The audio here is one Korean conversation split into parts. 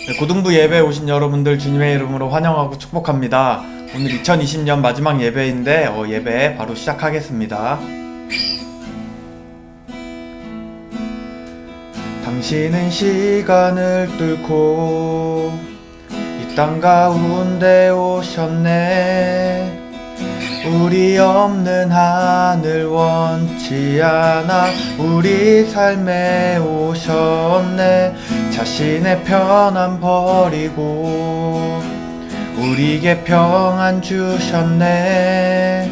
네, 고등부 예배에 오신 여러분들 주님의 이름으로 환영하고 축복합니다. 오늘 2020년 마지막 예배인데 예배 바로 시작하겠습니다. 당신은 시간을 뚫고 이 땅 가운데 오셨네. 우리 없는 하늘 원치 않아 우리 삶에 오셨네. 자신의 편안 버리고 우리에게 평안 주셨네.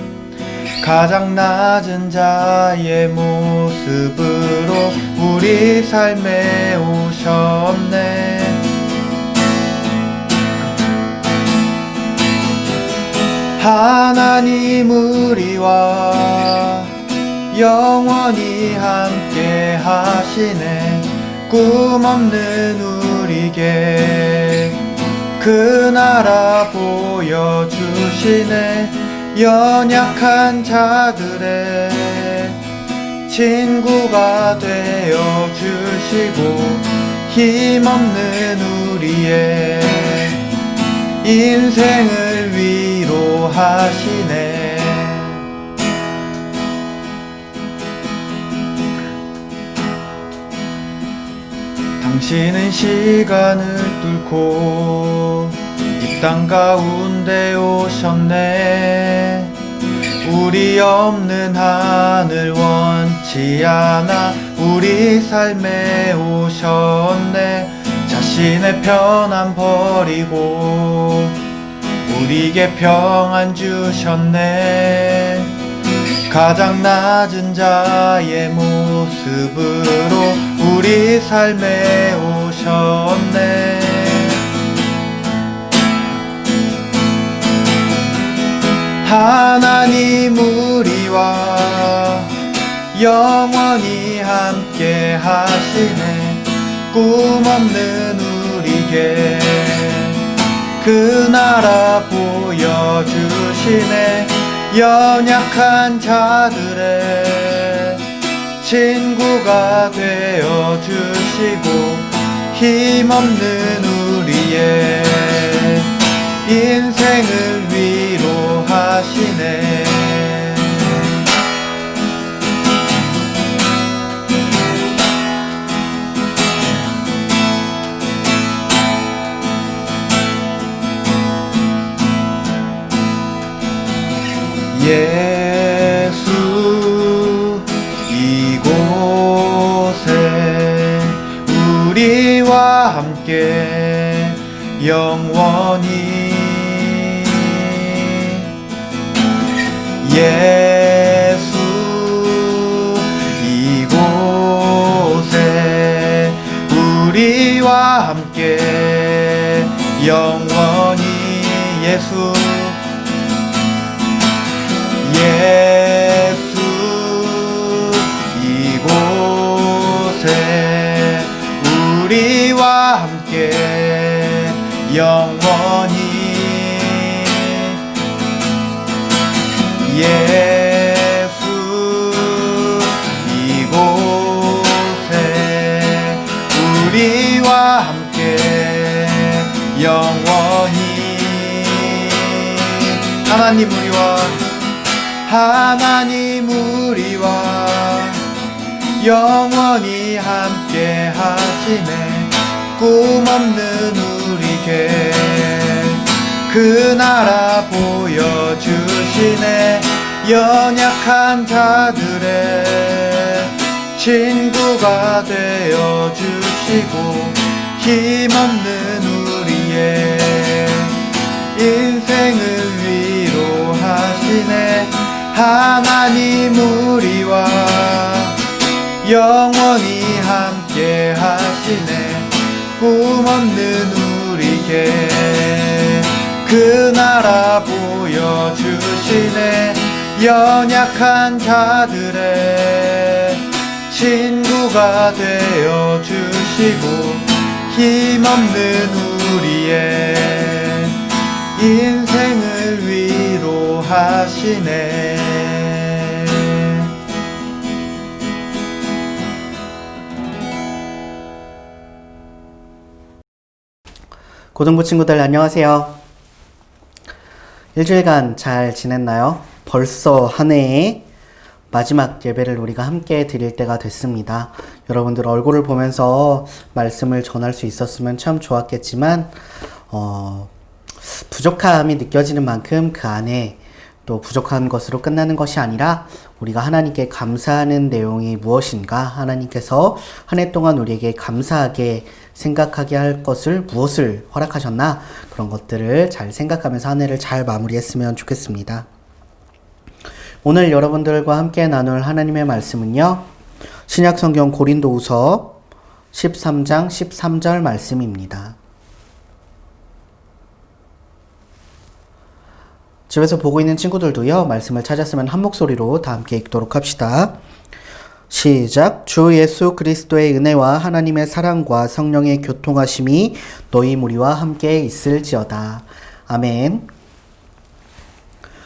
가장 낮은 자의 모습으로 우리 삶에 오셨네. 하나님 우리와 영원히 함께 하시네. 꿈 없는 우리에게 그 나라 보여주시네. 연약한 자들의 친구가 되어주시고 힘없는 우리의 인생을 위로하시네. 당신은 시간을 뚫고 이 땅 가운데 오셨네. 우리 없는 하늘 원치 않아 우리 삶에 오셨네. 자신의 편안 버리고 우리에게 평안 주셨네. 가장 낮은 자의 모습으로 우리 삶에 오셨네. 하나님 우리와 영원히 함께 하시네. 꿈 없는 우리에게 그 나라 보여주시네. 연약한 자들의 친구가 되어주시고 힘없는 우리의 인생을 위로하시네. 예수 이곳에 우리와 함께 영원히. 예수 이곳에 우리와 함께 영원히. 예수 예수 이곳에 우리와 함께 영원히. 예수 이곳에 우리와 함께 영원히. 하나님 우리와 영원히 함께 하시네. 꿈 없는 우리에게 그 나라 보여주시네. 연약한 자들의 친구가 되어주시고 힘없는 우리의 인생을 위로하시네. 하나님 우리와 영원히 함께 하시네. 꿈 없는 우리에게 그 나라 보여주시네. 연약한 자들의 친구가 되어주시고 힘없는 우리의 인생을 위로하시네. 고등부 친구들 안녕하세요. 일주일간 잘 지냈나요? 벌써 한 해의 마지막 예배를 우리가 함께 드릴 때가 됐습니다. 여러분들 얼굴을 보면서 말씀을 전할 수 있었으면 참 좋았겠지만 부족함이 느껴지는 만큼 그 안에 또 부족한 것으로 끝나는 것이 아니라 우리가 하나님께 감사하는 내용이 무엇인가, 하나님께서 한 해 동안 우리에게 감사하게 생각하게 할 것을 무엇을 허락하셨나, 그런 것들을 잘 생각하면서 한 해를 잘 마무리했으면 좋겠습니다. 오늘 여러분들과 함께 나눌 하나님의 말씀은요, 신약성경 고린도후서 13장 13절 말씀입니다. 집에서 보고 있는 친구들도요, 말씀을 찾았으면 한 목소리로 다 함께 읽도록 합시다. 시작. 주 예수 그리스도의 은혜와 하나님의 사랑과 성령의 교통하심이 너희 무리와 함께 있을지어다. 아멘.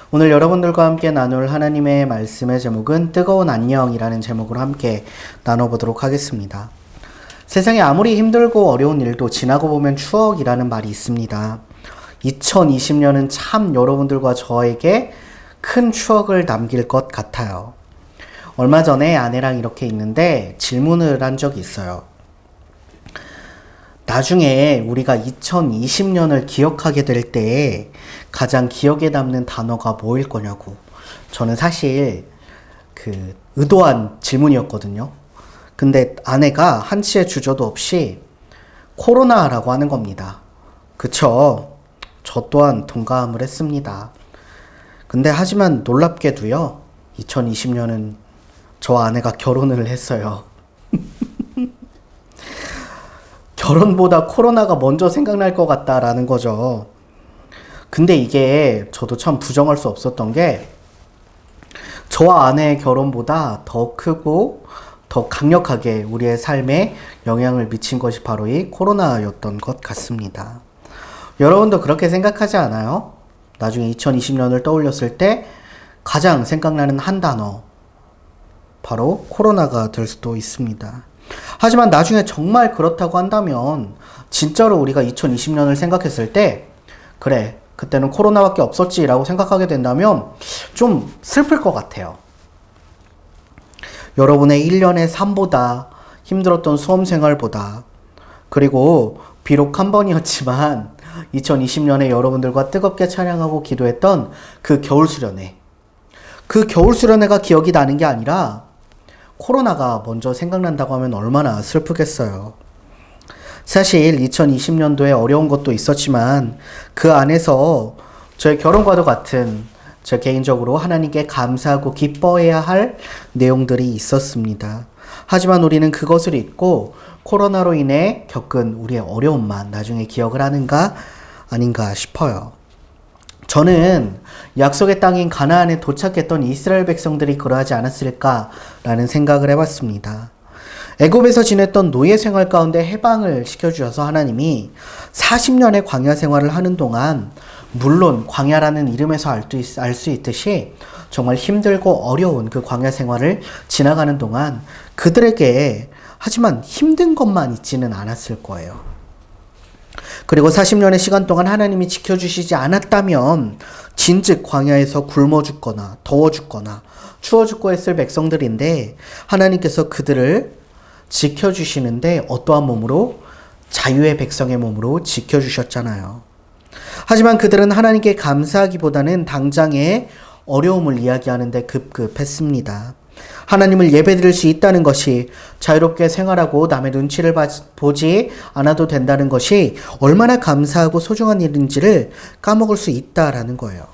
오늘 여러분들과 함께 나눌 하나님의 말씀의 제목은 뜨거운 안녕이라는 제목으로 함께 나눠보도록 하겠습니다. 세상에 아무리 힘들고 어려운 일도 지나고 보면 추억이라는 말이 있습니다. 2020년은 참 여러분들과 저에게 큰 추억을 남길 것 같아요. 얼마 전에 아내랑 이렇게 있는데 질문을 한 적이 있어요. 나중에 우리가 2020년을 기억하게 될 때 가장 기억에 남는 단어가 뭐일 거냐고. 저는 사실 의도한 질문이었거든요. 근데 아내가 한치의 주저도 없이 코로나라고 하는 겁니다. 그쵸? 저 또한 동감을 했습니다. 근데 하지만 놀랍게도요, 2020년은 저와 아내가 결혼을 했어요. 결혼보다 코로나가 먼저 생각날 것 같다라는 거죠. 근데 이게 저도 참 부정할 수 없었던 게, 저와 아내의 결혼보다 더 크고 더 강력하게 우리의 삶에 영향을 미친 것이 바로 이 코로나였던 것 같습니다. 여러분도 그렇게 생각하지 않아요? 나중에 2020년을 떠올렸을 때 가장 생각나는 한 단어, 바로 코로나가 될 수도 있습니다. 하지만 나중에 정말 그렇다고 한다면 진짜로 우리가 2020년을 생각했을 때 그래, 그때는 코로나밖에 없었지 라고 생각하게 된다면 좀 슬플 것 같아요. 여러분의 1년의 삶보다, 힘들었던 수험생활보다, 그리고 비록 한 번이었지만 2020년에 여러분들과 뜨겁게 찬양하고 기도했던 그 겨울 수련회, 그 겨울 수련회가 기억이 나는 게 아니라 코로나가 먼저 생각난다고 하면 얼마나 슬프겠어요. 사실 2020년도에 어려운 것도 있었지만 그 안에서 저의 결혼과도 같은, 저 개인적으로 하나님께 감사하고 기뻐해야 할 내용들이 있었습니다. 하지만 우리는 그것을 잊고 코로나로 인해 겪은 우리의 어려움만 나중에 기억을 하는가 아닌가 싶어요. 저는 약속의 땅인 가나안에 도착했던 이스라엘 백성들이 그러하지 않았을까라는 생각을 해봤습니다. 애굽에서 지냈던 노예 생활 가운데 해방을 시켜주셔서 하나님이 40년의 광야 생활을 하는 동안, 물론 광야라는 이름에서 알 수 있듯이 정말 힘들고 어려운 그 광야 생활을 지나가는 동안 그들에게 하지만 힘든 것만 있지는 않았을 거예요. 그리고 40년의 시간 동안 하나님이 지켜주시지 않았다면 진즉 광야에서 굶어 죽거나 더워 죽거나 추워 죽고 했을 백성들인데, 하나님께서 그들을 지켜주시는데 어떠한 몸으로? 자유의 백성의 몸으로 지켜주셨잖아요. 하지만 그들은 하나님께 감사하기보다는 당장의 어려움을 이야기하는데 급급했습니다. 하나님을 예배드릴 수 있다는 것이, 자유롭게 생활하고 남의 눈치를 보지 않아도 된다는 것이 얼마나 감사하고 소중한 일인지를 까먹을 수 있다라는 거예요.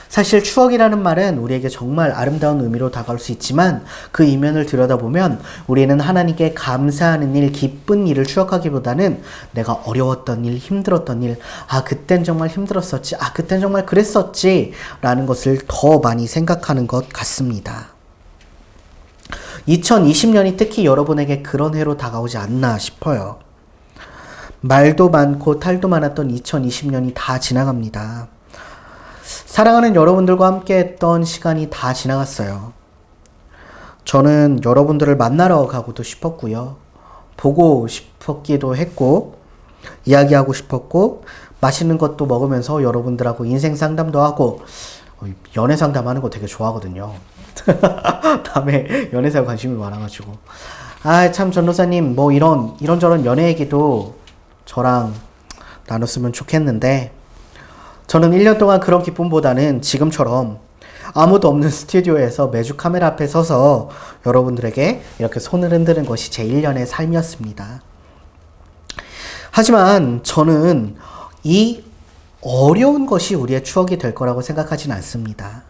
사실 추억이라는 말은 우리에게 정말 아름다운 의미로 다가올 수 있지만 그 이면을 들여다보면 우리는 하나님께 감사하는 일, 기쁜 일을 추억하기보다는 내가 어려웠던 일, 힘들었던 일, 그땐 정말 힘들었었지, 그땐 정말 그랬었지 라는 것을 더 많이 생각하는 것 같습니다. 2020년이 특히 여러분에게 그런 해로 다가오지 않나 싶어요. 말도 많고 탈도 많았던 2020년이 다 지나갑니다. 사랑하는 여러분들과 함께 했던 시간이 다 지나갔어요. 저는 여러분들을 만나러 가고도 싶었고요. 보고 싶었기도 했고, 이야기하고 싶었고, 맛있는 것도 먹으면서 여러분들하고 인생 상담도 하고, 연애 상담하는 거 되게 좋아하거든요. 다음에 연애사에 관심이 많아가지고. 참, 전도사님, 뭐 이런저런 연애 얘기도 저랑 나눴으면 좋겠는데, 저는 1년 동안 그런 기쁨보다는 지금처럼 아무도 없는 스튜디오에서 매주 카메라 앞에 서서 여러분들에게 이렇게 손을 흔드는 것이 제 1년의 삶이었습니다. 하지만 저는 이 어려운 것이 우리의 추억이 될 거라고 생각하진 않습니다.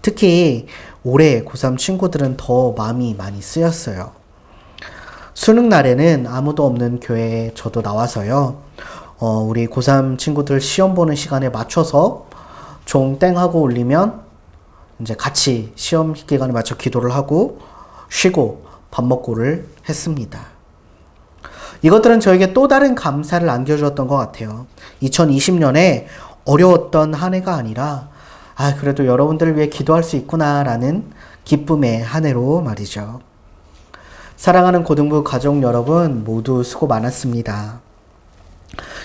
특히 올해 고3 친구들은 더 마음이 많이 쓰였어요. 수능 날에는 아무도 없는 교회에 저도 나와서요. 우리 고3 친구들 시험 보는 시간에 맞춰서 종 땡 하고 울리면 이제 같이 시험 기간에 맞춰 기도를 하고 쉬고 밥 먹고를 했습니다. 이것들은 저에게 또 다른 감사를 안겨주었던 것 같아요. 2020년에 어려웠던 한 해가 아니라 그래도 여러분들을 위해 기도할 수 있구나라는 기쁨의 한 해로 말이죠. 사랑하는 고등부 가족 여러분 모두 수고 많았습니다.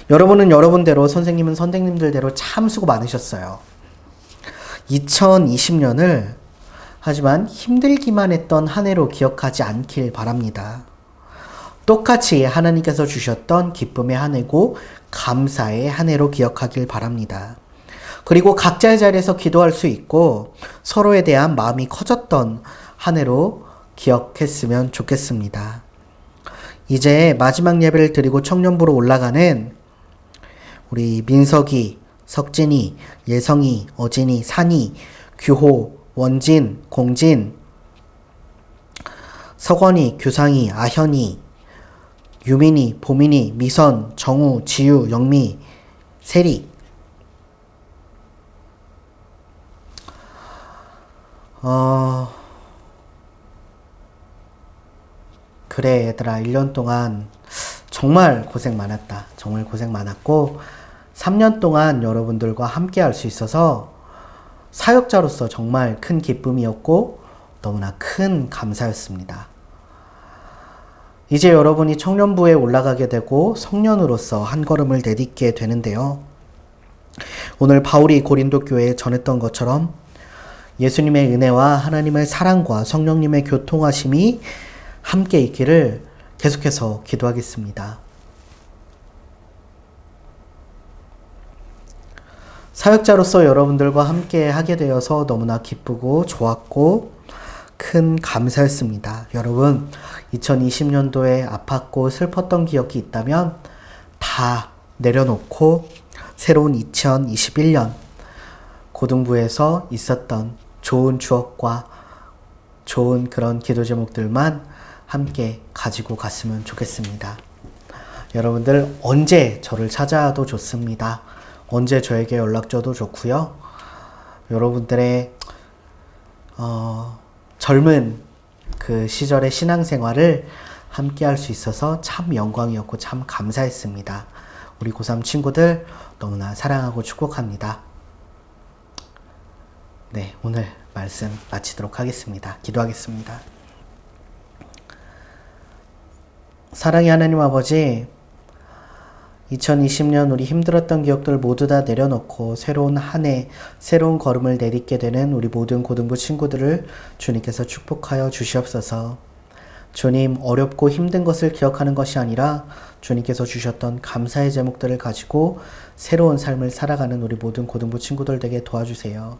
여러분은 여러분대로, 선생님은 선생님들대로 참 수고 많으셨어요. 2020년을 하지만 힘들기만 했던 한 해로 기억하지 않길 바랍니다. 똑같이 하나님께서 주셨던 기쁨의 한 해고 감사의 한 해로 기억하길 바랍니다. 그리고 각자의 자리에서 기도할 수 있고 서로에 대한 마음이 커졌던 한 해로 기억했으면 좋겠습니다. 이제 마지막 예배를 드리고 청년부로 올라가는 우리 민석이, 석진이, 예성이, 어진이, 산이, 규호, 원진, 공진, 석원이, 규상이, 아현이, 유민이, 보민이, 미선, 정우, 지유, 영미, 세리. 그래 얘들아, 1년 동안 정말 고생 많았다. 정말 고생 많았고 3년 동안 여러분들과 함께 할 수 있어서 사역자로서 정말 큰 기쁨이었고 너무나 큰 감사였습니다. 이제 여러분이 청년부에 올라가게 되고 성년으로서 한 걸음을 내딛게 되는데요. 오늘 바울이 고린도 교회에 전했던 것처럼 예수님의 은혜와 하나님의 사랑과 성령님의 교통하심이 함께 있기를 계속해서 기도하겠습니다. 사역자로서 여러분들과 함께 하게 되어서 너무나 기쁘고 좋았고 큰 감사였습니다. 여러분, 2020년도에 아팠고 슬펐던 기억이 있다면 다 내려놓고 새로운 2021년 고등부에서 있었던 좋은 추억과 좋은 그런 기도 제목들만 함께 가지고 갔으면 좋겠습니다. 여러분들 언제 저를 찾아와도 좋습니다. 언제 저에게 연락 줘도 좋고요. 여러분들의 젊은 그 시절의 신앙생활을 함께 할 수 있어서 참 영광이었고 참 감사했습니다. 우리 고3 친구들 너무나 사랑하고 축복합니다. 네, 오늘 말씀 마치도록 하겠습니다. 기도하겠습니다. 사랑의 하나님 아버지, 2020년 우리 힘들었던 기억들 모두 다 내려놓고 새로운 한 해, 새로운 걸음을 내딛게 되는 우리 모든 고등부 친구들을 주님께서 축복하여 주시옵소서. 주님, 어렵고 힘든 것을 기억하는 것이 아니라 주님께서 주셨던 감사의 제목들을 가지고 새로운 삶을 살아가는 우리 모든 고등부 친구들 되게 도와주세요.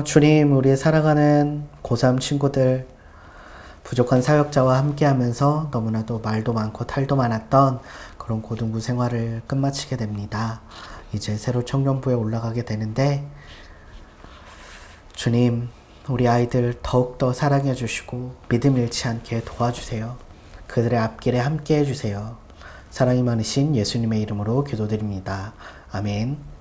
주님, 우리의 살아가는 고3 친구들, 부족한 사역자와 함께 하면서 너무나도 말도 많고 탈도 많았던 그런 고등부 생활을 끝마치게 됩니다. 이제 새로 청년부에 올라가게 되는데 주님, 우리 아이들 더욱더 사랑해 주시고 믿음 잃지 않게 도와주세요. 그들의 앞길에 함께 해주세요. 사랑이 많으신 예수님의 이름으로 기도드립니다. 아멘.